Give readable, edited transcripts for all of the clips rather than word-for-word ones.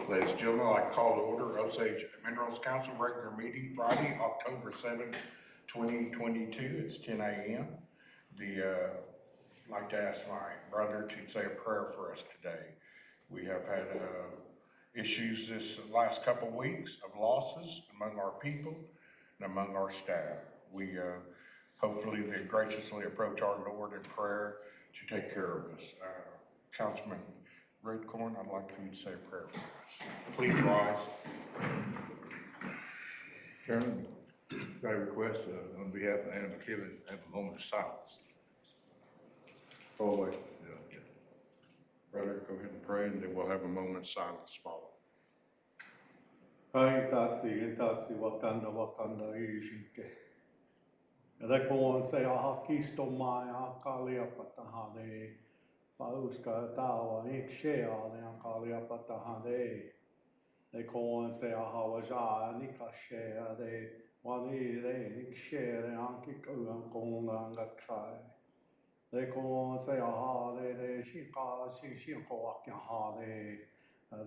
Ladies and gentlemen, I'd like to call to order Osage Minerals Council regular meeting Friday, October 7th, 2022. It's 10 a.m. I'd like to ask my brother to say a prayer for us today. We have had issues this last couple weeks of losses among our people and among our staff. We hopefully they graciously approach our Lord in prayer to take care of us. Councilman Redcorn, I'd like for you to say a prayer for us. Please rise. Chairman, I request on behalf of Anna McKibben, have a moment of silence. Holy. Yeah. Brother, go ahead and pray, and then we'll have a moment of silence follow. Hai tatsi wakanda wakanda ishike. Rekon se ahakisto mai akalia patahade. Pauska tawa ikshea le akalia patahade. Rekon se ahawaja nikashea de wani de ikshea le ankiku ankonga ngakai. Rekon se ahade de shika shishiko akahade.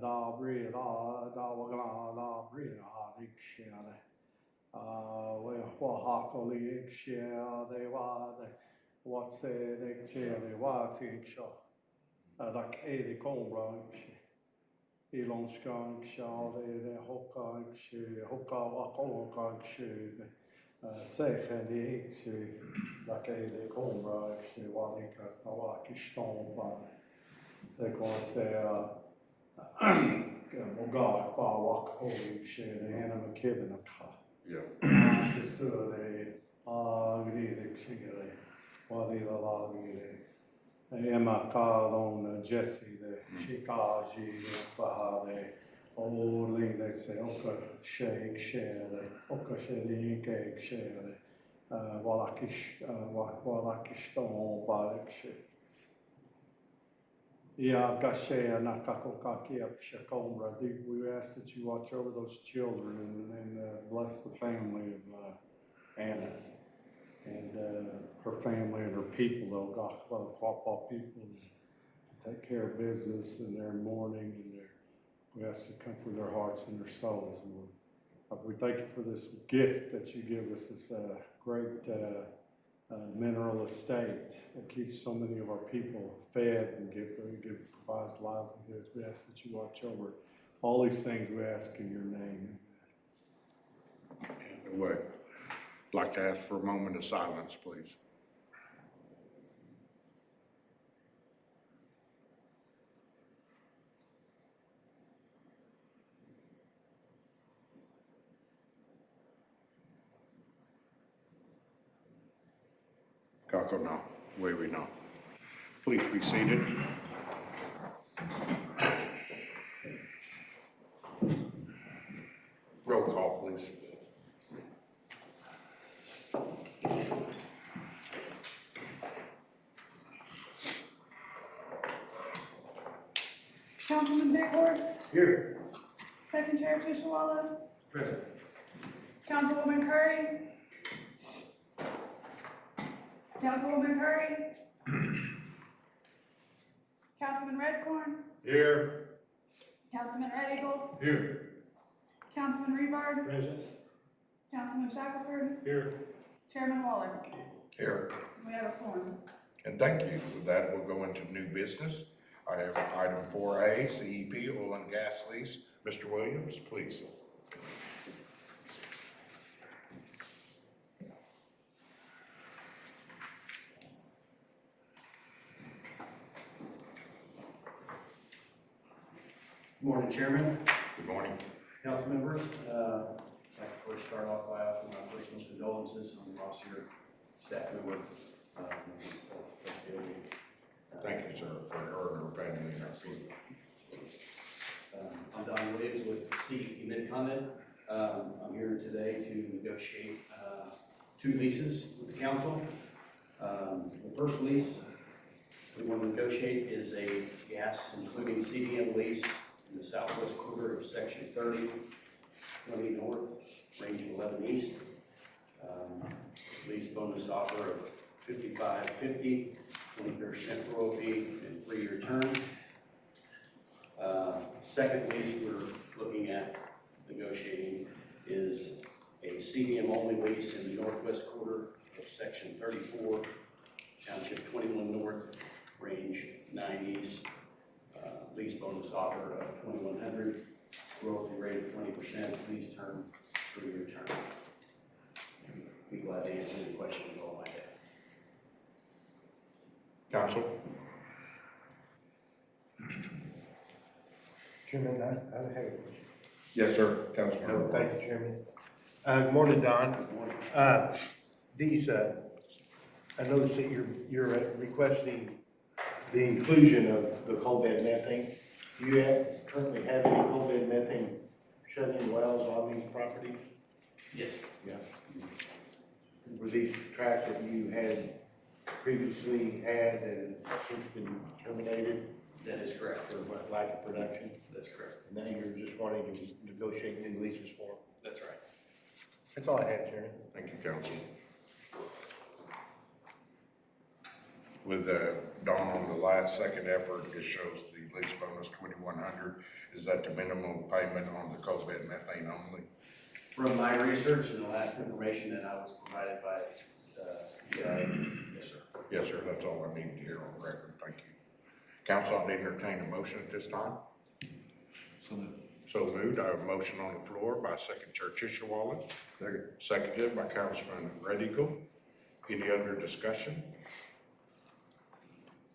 Da breathe, da wagala, da breathe, ikshare. We wahakoli ikshare, they wade, what say they share, they wat iksha. Dak edi kombra ikshe. Ilonska iksha, they hoka ikshe, hoka wakoka ikshe. Seche di ikshe, dak edi kombra ikshe, wadika, nawakishton, they go say, Mogah, Bawak, Holy Shade, Anna McKibben, Yeah. Kisule, Grid, Shigale, Wadila Lagi, Emma Cardon, Jesse, the Shikaji, Bahade, Oli, they say, Oka Shake, Share, Oka Shady, Cake, Share, Walakish, Walakishton, Balak. Yeah, Gashe and Nakakokaki Shakombra. We ask that you watch over those children and bless the family of Anna and her family and her people, though, Gakwa people, take care of business in their mourning and we ask you to comfort their hearts and their souls, Lord. We thank you for this gift that you give us, this great mineral estate that keeps so many of our people fed and provides livelihoods. We ask that you watch over all these things. We ask in your name. And I'd like to ask for a moment of silence, please. Kako no, way we know. Please be seated. Roll call, please. Councilman Big Horse, Here. Secretary Tishawala, Present. Councilwoman Curry, Councilwoman Curry, Councilman Redcorn, Here. Councilman Red Eagle, Here. Councilman Rebar, Present. Councilman Shackelford, Here. Chairman Waller. Here. We have a quorum. And thank you. With that, we'll go into new business. I have item 4A, CEP, oil and gas lease. Mr. Williams, please. Good morning, Chairman, Good morning. council members. I'd like to first start off by offering my personal condolences on the loss of your staff member. Thank you, sir, for her and her family. I'm Don Williams with CEP Mid-Continent. I'm here today to negotiate two leases with the council. The first lease we want to negotiate is a gas including CDM lease in the southwest quarter of section 30, 20 north, range 11 east. Lease bonus offer of $55.50, 20% royalty, and 3-year term. second lease we're looking at negotiating is a CDM only lease in the northwest quarter of section 34, township 21 north, range 9 east. Lease bonus offer of $2,100, royalty rate of 20%, lease term 3-year term. Be glad to answer any questions you all might have. Council? Chairman, I have a question. Yes, sir. Councilman. No, thank you, Chairman. Good morning, Don. Good morning. I noticed that you're requesting the inclusion of the coal bed methane. Do you currently have any coal bed methane shut-in wells on these properties? Yes. Yeah. Were these tracks that you had previously had and since been terminated That is correct. for what, lack of production? That's correct. And now you're just wanting to negotiate new leases for them? That's right. That's all I have, Chairman. Thank you, Council. With Don on the last second effort, it shows the lease bonus 2,100. Is that the minimum payment on the coal bed methane only? From my research and the last information that I was provided by yes, sir. Yes, sir. That's all I need to hear on record. Thank you. Council, I'll entertain a motion at this time. So moved. I have a motion on the floor by Second Chair Tishewala. Seconded by Councilman Red Eagle. Any other discussion?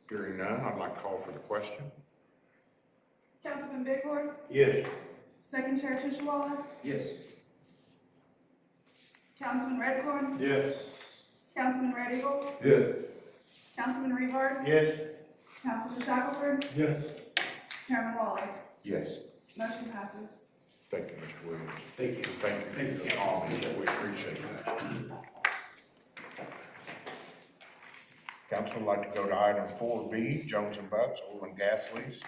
Hearing none, I'd like to call for the question. Councilman Big Horse, Yes. Second Chair Tishewala, Yes. Councilman Redcorn, Yes. Councilman Red Eagle, Yes. Councilman Rebar, Yes. Councilman Shackelford, Yes. Chairman Waller. Yes. Motion passes. Thank you, Mr. Williams. Thank you. Thank you for the comments. We appreciate that. Council would like to go to item 4B, Jones and Butts, oil and gas lease.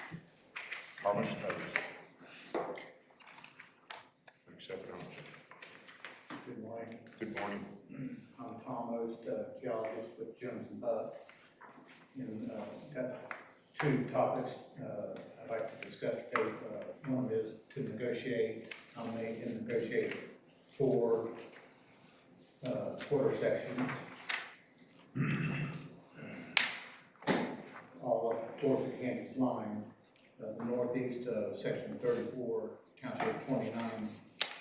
Thomas Stokes. Accept it. Good morning. Good morning. I'm Tom Ost, geologist with Jones and Buck. And got two topics I'd like to discuss today. One is to negotiate, nominate and negotiate 4 quarter sections. All up towards the Kansas line, the northeast of section 34, township 29,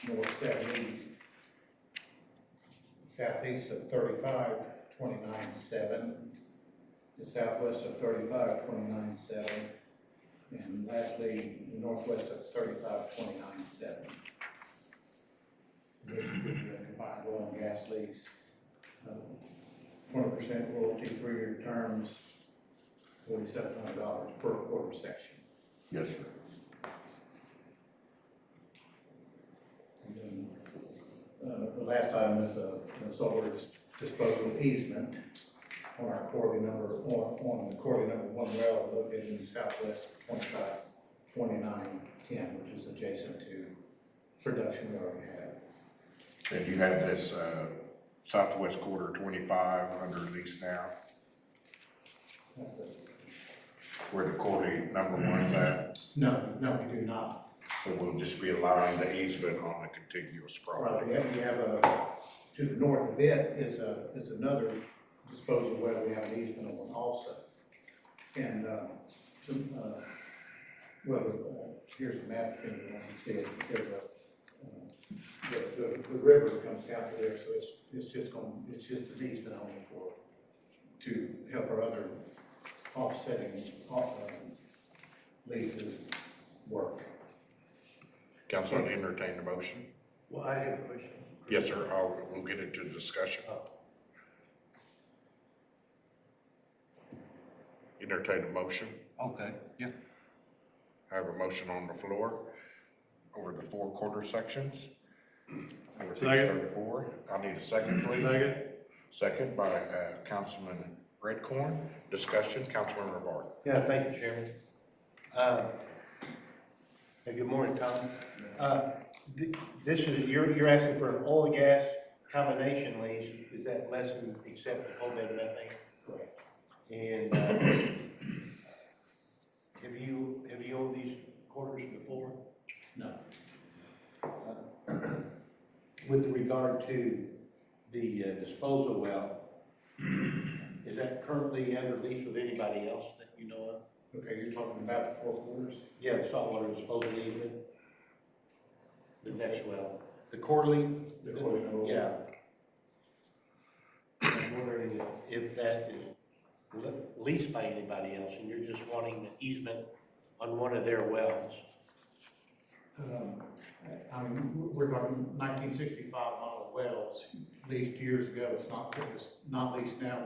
north 7 east. Southeast of 35, 29.7, the southwest of 35, 29.7, and lastly, the northwest of 35, 29.7. This would be a combined oil and gas lease, 20% royalty, 3-year terms, $4,700 per quarter section. Yes, sir. And then, the last item is a solar disposal easement on our quarterly number, on the quarterly number 1 well located in the southwest of 252910, which is adjacent to production we already have. And you have this southwest quarter 25 under lease now, where the quarterly number 1's at. No, we do not. So we'll just be allowing the easement on a contiguous property. We have a, to the north of it is another disposal well we have an easement on also. And, here's the map if anyone wants to see it. There's the river comes down through there, so it's just an easement only to help our other offsetting leases work. Council, I entertain the motion. Well, I have a question. Yes, sir. We'll get into discussion. Entertain a motion. Okay, yeah. I have a motion on the floor over the 4 quarter sections. Northeast 34. I need a second, please. Second. Second by Councilman Redcorn. Discussion, Councilman Rivard. Yeah, thank you, Chairman. Hey, good morning, Tom. This is, you're asking for an oil and gas combination lease. Is that less than except the coal bed methane? Correct. And have you owned these quarters before? with regard to the disposal well, is that currently under lease with anybody else that you know of? Okay, you're talking about the four corners? Yeah, the saltwater disposal easement. The next well, the quarterly. The quarterly number. Yeah. I'm wondering if that is leased by anybody else and you're just wanting the easement on one of their wells. I mean, we're talking 1965 model wells, leased years ago. It's not leased now.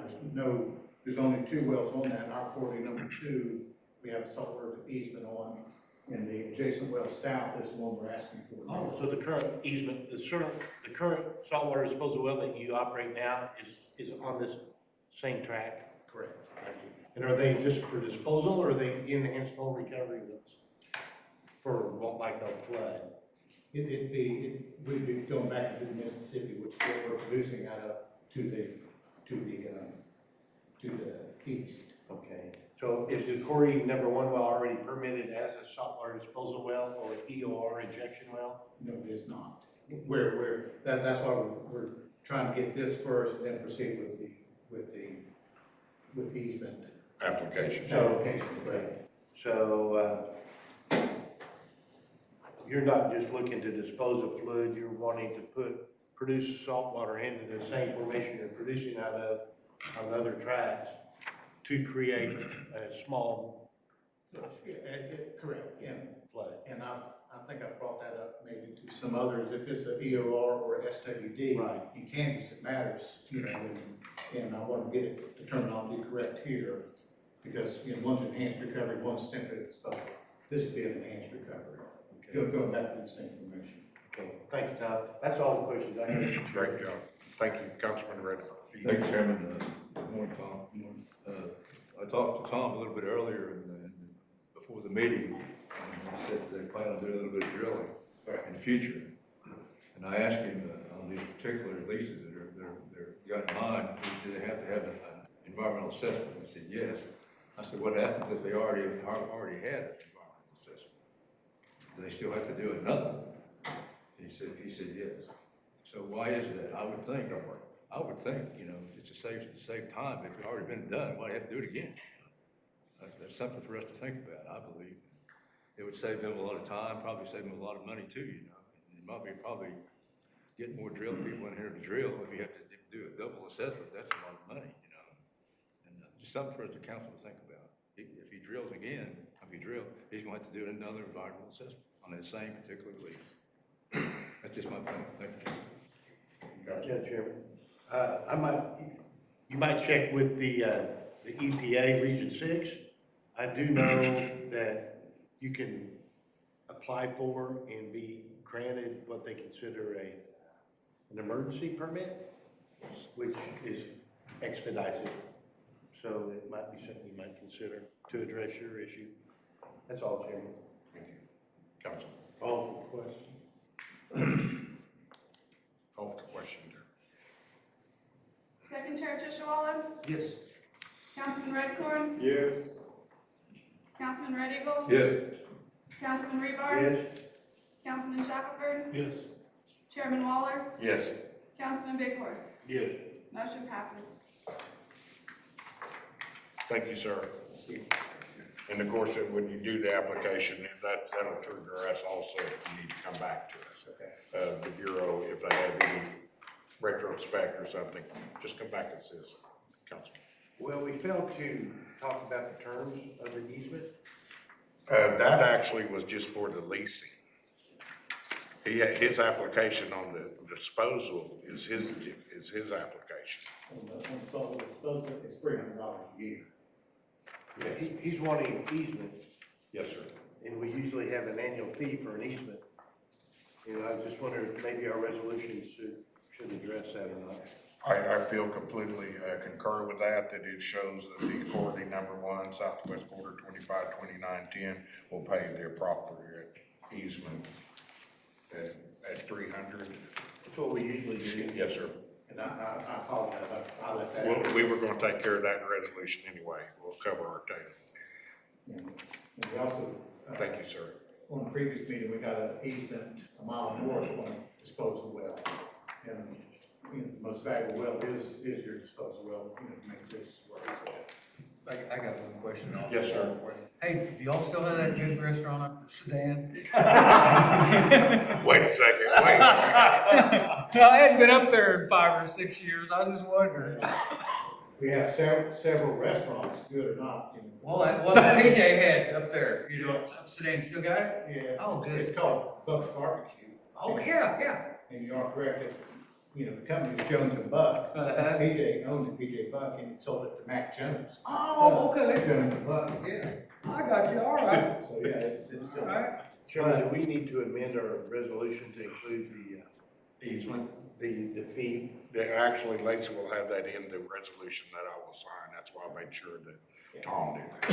There's only 2 wells on that. Our quarterly number 2, we have a saltwater easement on. And the adjacent well south is the one we're asking for. Oh, so the current easement, the current saltwater disposal well that you operate now is on this same track? Correct. And are they just for disposal or are they enhanced home recovery wells? For like a flood? We'd be going back to the Mississippi, which is what we're producing out of to the east. Okay, so is the Corey number 1 well already permitted as a saltwater disposal well or an EOR injection well? No, it is not. That's why we're trying to get this first and then proceed with the easement. Application. Application, correct. So, you're not just looking to dispose of fluid, you're wanting to produce saltwater into the same formation you're producing out of on other tracks to create a small Correct, flood. and I think I brought that up maybe to some others, if it's an EOR or SWD. Right. In Kansas, it matters, and I want to get the terminology correct here, because, one's enhanced recovery, one's simply disposal. This would be an enhanced recovery. Going back to the same information. Okay, thank you, Tom. That's all the questions I have. Great job. Thank you, Councilman Reddick. Thank you, Chairman. Good morning, Tom. I talked to Tom a little bit earlier and before the meeting, and he said they plan on doing a little bit of drilling in the future. And I asked him on these particular leases that they're got in mind, do they have to have an environmental assessment? He said, yes. I said, what happens if they already had an environmental assessment? Do they still have to do another? He said, yes. So why is that? I would think, it's to save time. If it's already been done, why do you have to do it again? That's something for us to think about, I believe. It would save them a lot of time, probably save them a lot of money too, It might be probably get more drill people in here to drill. If you have to do a double assessment, that's a lot of money, And just something for us to council to think about. If he drills again, he's gonna have to do another environmental assessment on that same particular lease. That's just my point. Thank you. Yeah, Chairman. You might check with the EPA Region 6. I do know that you can apply for and be granted what they consider an emergency permit, which is expedited. So it might be something you might consider to address your issue. That's all, Chairman. Thank you. Council. Call for question. Call for the question, sir. Second Chair Tishewala, Yes. Councilman Redcorn, Yes. Councilman Red Eagle, Yes. Councilman Rebar, Yes. Councilman Shackelford, Yes. Chairman Waller, Yes. Councilman Big Horse. Yes. Motion passes. Thank you, sir. And of course, when you do the application, that'll trigger us also if you need to come back to us. The Bureau, if they have any retrospect or something, just come back and see us, Council. Well, we failed to talk about the terms of the easement. That actually was just for the leasing. His application on the disposal is his application. On the saltwater disposal, it's $300 a year. Yeah, he's wanting an easement, Yes, sir. and we usually have an annual fee for an easement. I just wondered if maybe our resolution should address that or not. I feel completely concur with that it shows that the quarterly number 1, Southwest Quarter 252910 will pay the appropriate easement at $300. That's what we usually do. Yes, sir. And I apologize, I left that out. We were gonna take care of that in resolution anyway. We'll cover our tail. And we also, Thank you, sir. on the previous meeting, we got an easement a mile north on disposal well. And, you know, the most valuable well is your disposal well, you know, to make this work. I got one question on. Yes, sir. Hey, do y'all still have that good restaurant up in Sedan? Wait a second, wait. I hadn't been up there in 5 or 6 years, I was just wondering. We have several restaurants, good or not, you know. Well, PJ had up there, you know, Sedan, still got it? Yeah. Oh, good. It's called Buck's Barbecue. Oh, yeah. And you are correct, it, you know, the company is Jones and Buck. Uh-huh. PJ owned the PJ Buck and he sold it to Mac Jones. Oh, okay. Jones and Buck. Yeah, I got you, all right. So, yeah, it's still. All right. Chairman, do we need to amend our resolution to include Easement. the fee? Actually, Lacey will have that in the resolution that I will sign. That's why I made sure that Tom did that.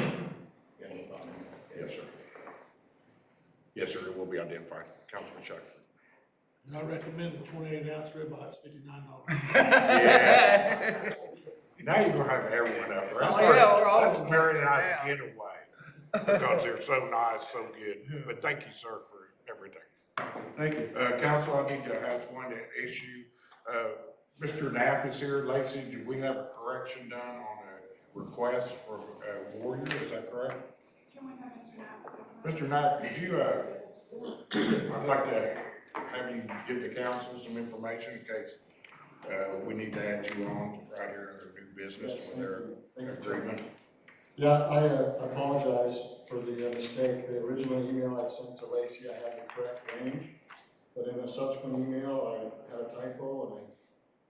Yeah, no problem. Yes, sir. Yes, sir, it will be identified. Councilman Shackelford. And I recommend the 28-ounce ribeye, it's $59. Yes. Now you're gonna have everyone up there. Oh, yeah, we're all That's going very nice down. getaway. Because they're so nice, so good. But thank you, sir, for everything. Thank you. Council, I need to have one issue. Mr. Knapp is here. Lacey, did we have a correction done on a request for Warrior? Is that correct? Can we have Mr. Knapp? Mr. Knapp, could you, I'd like to have you give the council some information in case we need to add you on right here under new business with their agreement. Yeah, I apologize for the mistake. The original email I sent to Lacey, I had the correct range, but in a subsequent email, I had a typo,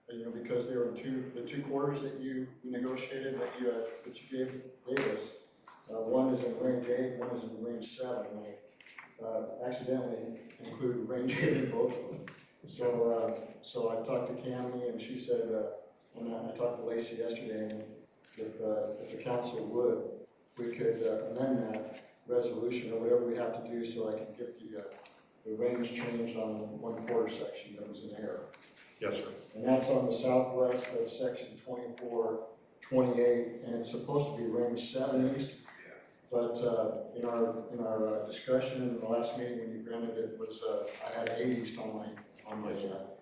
and you know, because there were the two quarters that you negotiated that you gave us, one is in range 8, one is in range 7. I accidentally included range 8 in both of them. So I talked to Cammy, and she said, when I talked to Lacey yesterday, and if the council would, we could amend that resolution or whatever we have to do so I can get the range changed on the 1/4 section that was in error. Yes, sir. And that's on the southwest of section 2428, and it's supposed to be range 7 east. But in our discussion in the last meeting when you granted it was, I had 8 east on my email.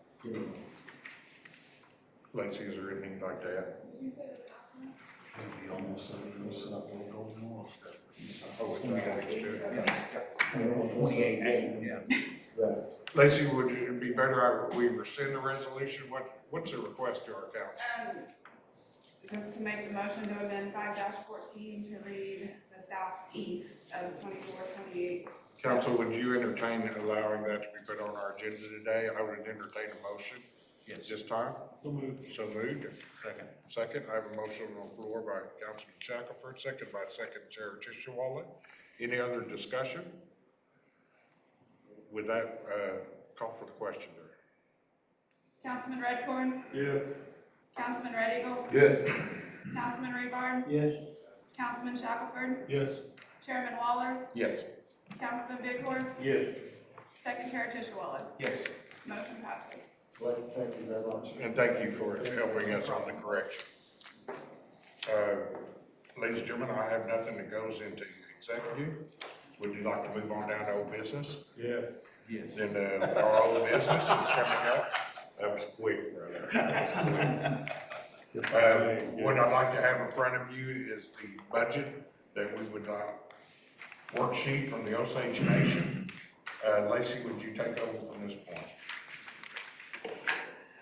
Lacey, is there anything like that? Did you say the southwest? Maybe almost something golden wall stuff. Oh, it's right next to it. Yeah. 28, yeah. Right. Lacey, would it be better we rescind the resolution? What's the request to our council? Just to make the motion to amend 5-14 to read the southeast of 2428. Council, would you entertain allowing that to be put on our agenda today? I would entertain a motion. Yes. This time? So moved. So moved. Second, I have a motion on the floor by Councilman Shackelford, second by Chair Tishewala. Any other discussion? With that, call for the question there. Councilman Redcorn? Yes. Councilman Red Eagle? Yes. Councilman Raybarn? Yes. Councilman Shackelford? Yes. Chairman Waller? Yes. Councilman Big Horse? Yes. Second Chair Tishewala? Yes. Motion passes. Well, thank you very much. And thank you for helping us on the correction. Ladies and gentlemen, I have nothing that goes into executive. Would you like to move on down to old business? Yes. Yes. Then our old business is coming up. That was quick, brother. What I'd like to have in front of you is the budget that we would worksheet from the Osage Nation. Lacey, would you take over from this point?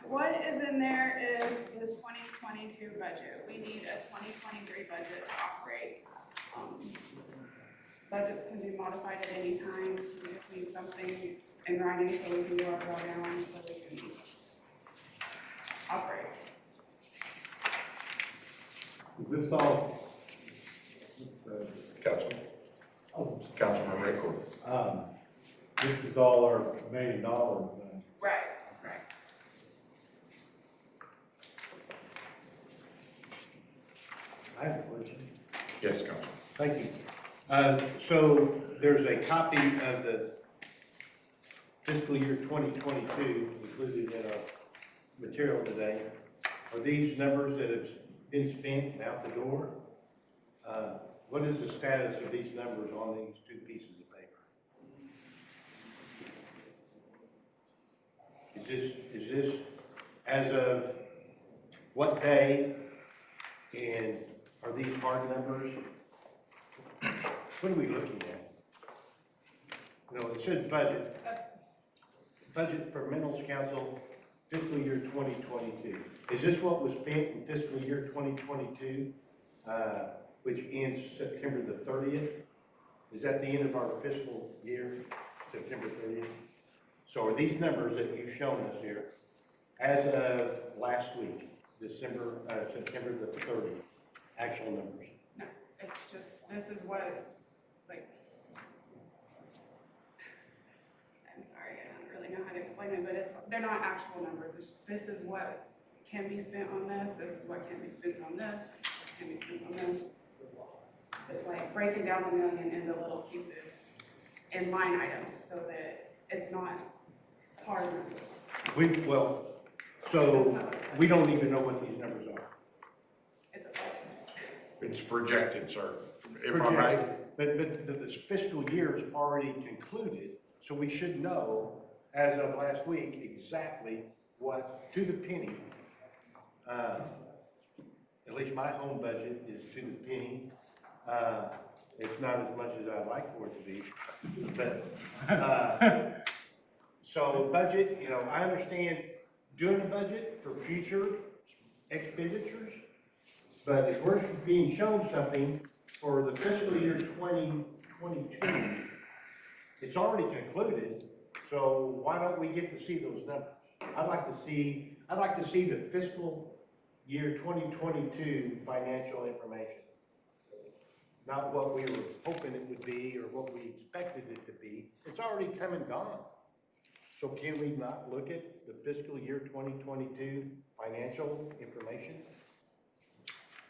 What is in there is the 2022 budget. We need a 2023 budget to operate. Budgets can be modified at any time. We just need something in writing so we can go up or down so we can operate. Is this all? Councilman Raycord. This is all our $1 million. Right, right. I have a question. Yes, Councilman. Thank you. So there's a copy of the fiscal year 2022 included in our material today. Are these numbers that have been spent out the door? What is the status of these numbers on these 2 pieces of paper? Is this as of what day? And are these hard numbers? What are we looking at? No, it says budget. Budget for Minerals Council fiscal year 2022. Is this what was spent in fiscal year 2022, which ends September the 30th? Is that the end of our fiscal year, September 30th? So are these numbers that you've shown us here as of last week, September the 30th, actual numbers? No, it's just, this is what, like, I'm sorry, I don't really know how to explain it, but they're not actual numbers. This is what can be spent on this is what can be spent on this can be spent on this. It's like breaking down the million into little pieces and line items so that it's not hard numbers. So we don't even know what these numbers are. It's a budget. It's projected, sir. If I may, But this fiscal year is already concluded, so we should know as of last week exactly what, to the penny. At least my home budget is to the penny. It's not as much as I'd like for it to be, but, so budget, you know, I understand doing a budget for future expenditures, but if we're being shown something for the fiscal year 2022, it's already concluded, so why don't we get to see those numbers? I'd like to see the fiscal year 2022 financial information. Not what we were hoping it would be or what we expected it to be. It's already come and gone. So can we not look at the fiscal year 2022 financial information?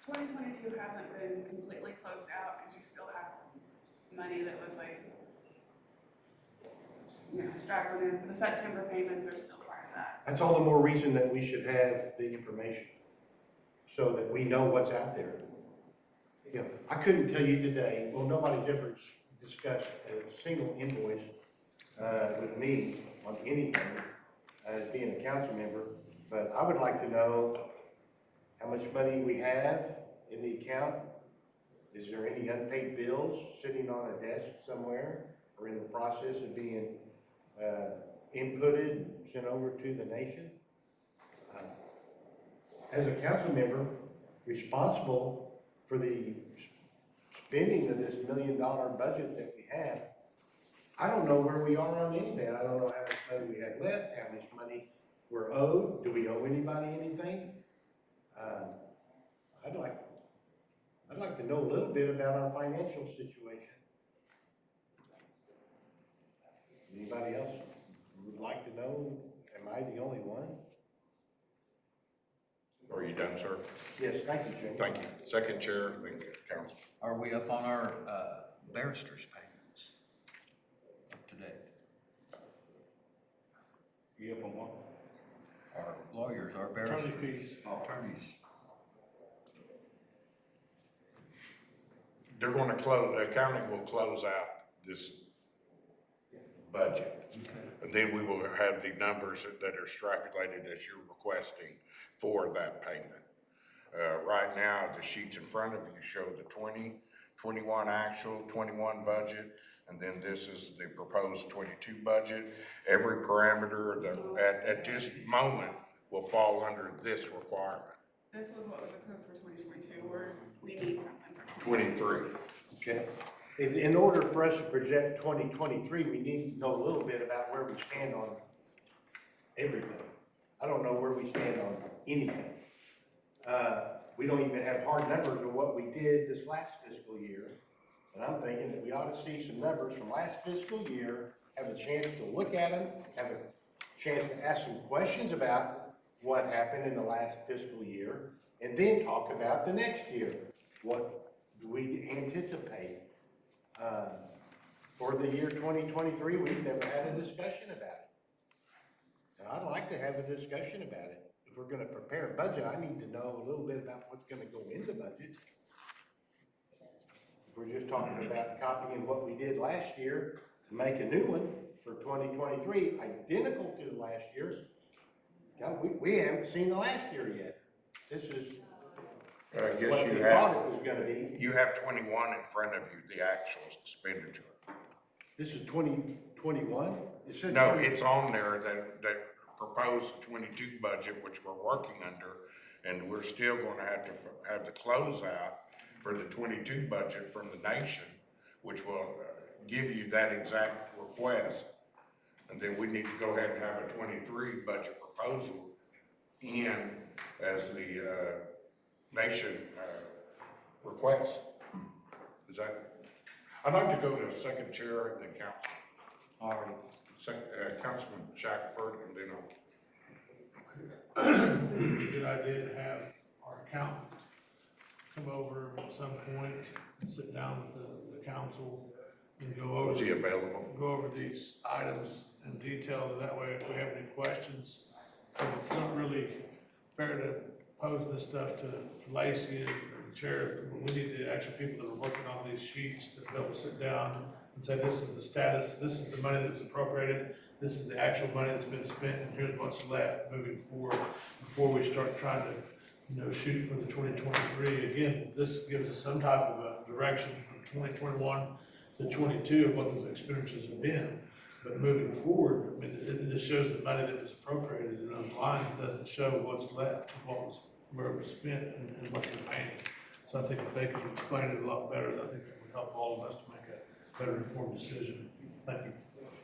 2022 hasn't been completely closed out because you still have money that was like, straggling in. The September payments are still part of that. That's all the more reason that we should have the information so that we know what's out there. You know, I couldn't tell you today, well, nobody's ever discussed a single invoice with me on anything as being a council member, but I would like to know how much money we have in the account. Is there any unpaid bills sitting on a desk somewhere or in the process of being inputted and sent over to the nation? As a council member responsible for the spending of this $1 million budget that we have, I don't know where we are on any of that. I don't know how much money we have left, how much money we're owed. Do we owe anybody anything? I'd like to know a little bit about our financial situation. Anybody else would like to know? Am I the only one? are you done, sir? Yes, thank you, Jim. Thank you. Second chair, then council. Are we up on our barrister's payments up to date? You up on what? Our lawyers, our barristers, Attorney fees. attorneys. They're gonna close, the accounting will close out this budget. And then we will have the numbers that are extrapolated as you're requesting for that payment. Right now, the sheets in front of you show the 21 actual, 21 budget, and then this is the proposed 22 budget. Every parameter that at this moment will fall under this requirement. This was what was approved for 2022, we need something for 23. Okay. In order for us to project 2023, we need to know a little bit about where we stand on everything. I don't know where we stand on anything. We don't even have hard numbers of what we did this last fiscal year. And I'm thinking that we ought to see some numbers from last fiscal year, have a chance to look at them, have a chance to ask some questions about what happened in the last fiscal year, and then talk about the next year. What do we anticipate? For the year 2023, we've never had a discussion about it. And I'd like to have a discussion about it. If we're gonna prepare a budget, I need to know a little bit about what's gonna go in the budget. If we're just talking about copying what we did last year, to make a new one for 2023, identical to last year, No, we haven't seen the last year yet. This is I guess what you we have, thought it was gonna be. you have 21 in front of you, the actual expenditure. This is 2021? It says No, 20 it's on there that proposed 22 budget, which we're working under, and we're still gonna have to have the closeout for the 22 budget from the nation, which will give you that exact request. And then we need to go ahead and have a 23 budget proposal in as the nation request. Is that, I'd like to go to second chair and then council. All right. Councilman Shackelford, and then Good idea to have our accountant come over at some point and sit down with the council and go over. was he available? Go over these items in detail, that way if we have any questions, it's not really fair to pose this stuff to Lacey and the chair. We need the actual people that are working on these sheets to be able to sit down and say, this is the status, this is the money that's appropriated, this is the actual money that's been spent, and here's what's left moving forward, before we start trying to, shoot for the 2023. Again, this gives us some type of a direction from 2021 to 22 of what those expenditures have been. But moving forward, I mean, it just shows the money that was appropriated in those lines. It doesn't show what's left, where it was spent, and what they're paying. So I think if they could explain it a lot better, I think that would help all of us to make a better informed decision. Thank you.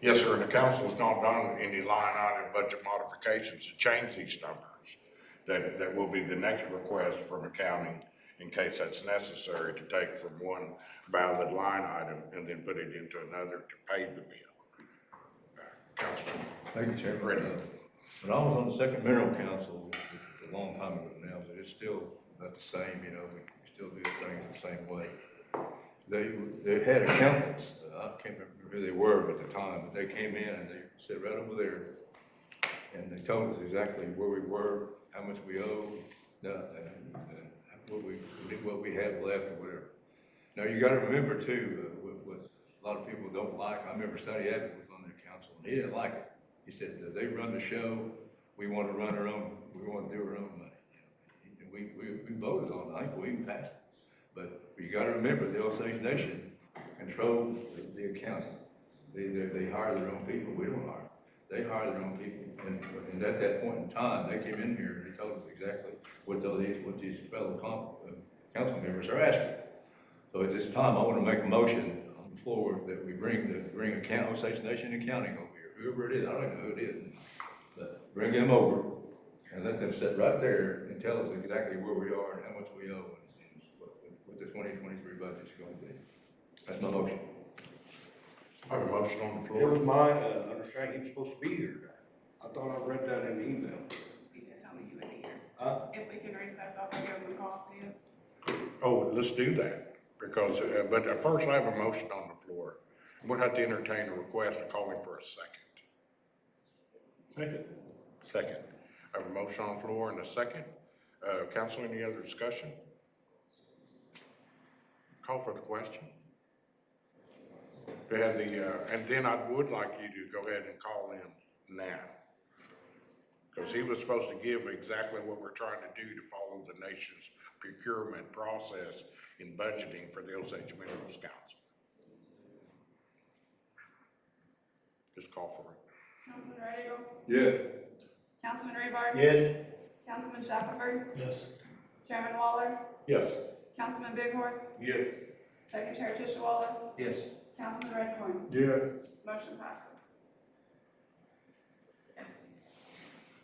Yes, sir, and the council's not done any line item budget modifications to change these numbers. That will be the next request from accounting in case that's necessary to take from one valid line item and then put it into another to pay the bill. Councilman. Thank you, Chairman. Ready. When I was on the second mineral council, which was a long time ago now, but it's still not the same, we still do things the same way. They had accountants, I can't remember who they were at the time, but they came in and they sat right over there and they told us exactly where we were, how much we owed, and what we had left or whatever. Now, you gotta remember too, what a lot of people don't like, I remember Sonny Abbott was on their council, and he didn't like it. He said, they run the show, we want to run our own, we want to do our own money. And we voted on it, I think we even passed it. But you gotta remember, the Osage Nation controls the accounting. They hire their own people, we don't hire. They hire their own people, and at that point in time, they came in here and they told us exactly what these fellow council members are asking. So at this time, I want to make a motion on the floor that we bring Osage Nation Accounting over here, whoever it is, I don't even know who it is, but bring them over and let them sit right there and tell us exactly where we are and how much we owe and what the 2023 budget's going to be. That's my motion. I have a motion on the It floor. was my understanding he was supposed to be here. I thought I read that in the email. You did tell me you would be here. Huh? If we can recess, I'll give them a call, see you. Oh, let's do that, because, but first I have a motion on the floor. We'll have to entertain a request of calling for a second. Second. Second. I have a motion on the floor and a second. Council, any other discussion? Call for the question. We have and then I would like you to go ahead and call in now. Because he was supposed to give exactly what we're trying to do to follow the nation's procurement process in budgeting for the Osage Minerals Council. Just call for it. Councilman Radio? Yes. Councilman Rebar? Yes. Councilman Shackelford? Yes. Chairman Waller? Yes. Councilman Big Horse? Yes. Second Chair Tishewala? Yes. Councilman Redcorn? Yes. Motion passes.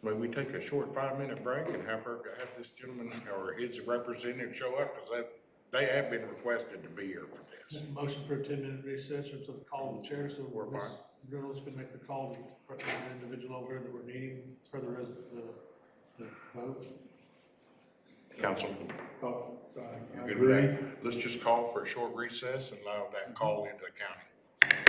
May we take a short 5-minute break and have this gentleman or his representative show up, because they have been requested to be here for this. Motion for a 10-minute recess until the call of the chair, so We're Ms. fine. Reynolds can make the call to the individual over that we're needing for the vote. Council, I you good with that? Let's just call for a short recess and allow that call into the county.